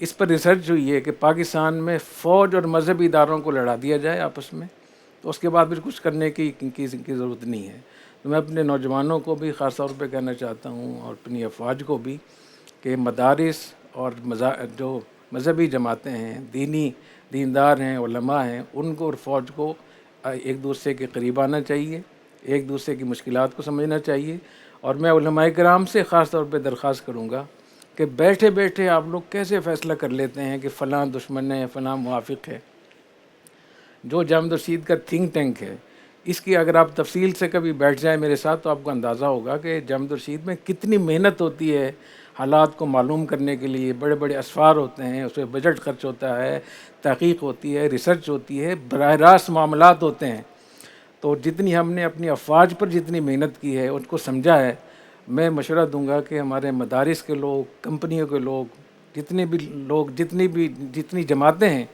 اس پر research ہوئی ہے کہ پاکستان میں فوج اور مذہبی اداروں کو لڑا دیا جائے آپس میں، تو اس کے بعد پھر کچھ کرنے کی ضرورت نہیں ہے۔ تو میں اپنے نوجوانوں کو بھی خاص طور پہ کہنا چاہتا ہوں اور اپنی افواج کو بھی کہ مدارس اور جو مذہبی جماعتیں ہیں، دیندار ہیں، علماء ہیں، ان کو اور فوج کو ایک دوسرے کے قریب آنا چاہیے، ایک دوسرے کی مشکلات کو سمجھنا چاہیے۔ اور میں علماء کرام سے خاص طور پہ درخواست کروں گا کہ بیٹھے بیٹھے آپ لوگ کیسے فیصلہ کر لیتے ہیں کہ فلاں دشمن ہے، فلاں موافق ہے۔ جو جامع رشید کا تھنک ٹینک ہے، اس کی اگر آپ تفصیل سے کبھی بیٹھ جائیں میرے ساتھ تو آپ کو اندازہ ہوگا کہ جامع رشید میں کتنی محنت ہوتی ہے حالات کو معلوم کرنے کے لیے۔ بڑے بڑے اسفار ہوتے ہیں، اس پہ بجٹ خرچ ہوتا ہے، تحقیق ہوتی ہے، ریسرچ ہوتی ہے، براہ راست معاملات ہوتے ہیں۔ تو جتنی ہم نے اپنی افواج پر جتنی محنت کی ہے، ان کو سمجھا ہے، میں مشورہ دوں گا کہ ہمارے مدارس کے لوگ، کمپنیوں کے لوگ، جتنی جماعتیں ہیں،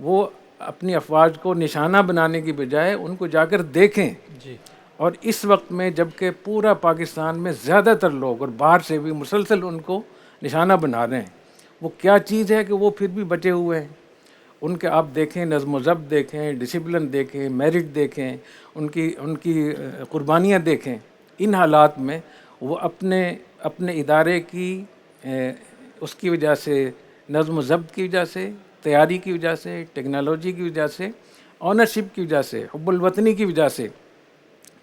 وہ اپنی افواج کو نشانہ بنانے کی بجائے ان کو جا کر دیکھیں۔ جی اور اس وقت میں جب کہ پورا پاکستان میں زیادہ تر لوگ اور باہر سے بھی مسلسل ان کو نشانہ بنا رہے ہیں، وہ کیا چیز ہے کہ وہ پھر بھی بچے ہوئے ہیں۔ ان کے آپ دیکھیں، نظم و ضبط دیکھیں، ڈسپلن دیکھیں، میرٹ دیکھیں، ان کی قربانیاں دیکھیں۔ ان حالات میں وہ اپنے ادارے کی اس کی وجہ سے، نظم و ضبط کی وجہ سے، تیاری کی وجہ سے، ٹیکنالوجی کی وجہ سے، آنرشپ کی وجہ سے، حب الوطنی کی وجہ سے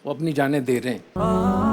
وہ اپنی جانیں دے رہے ہیں۔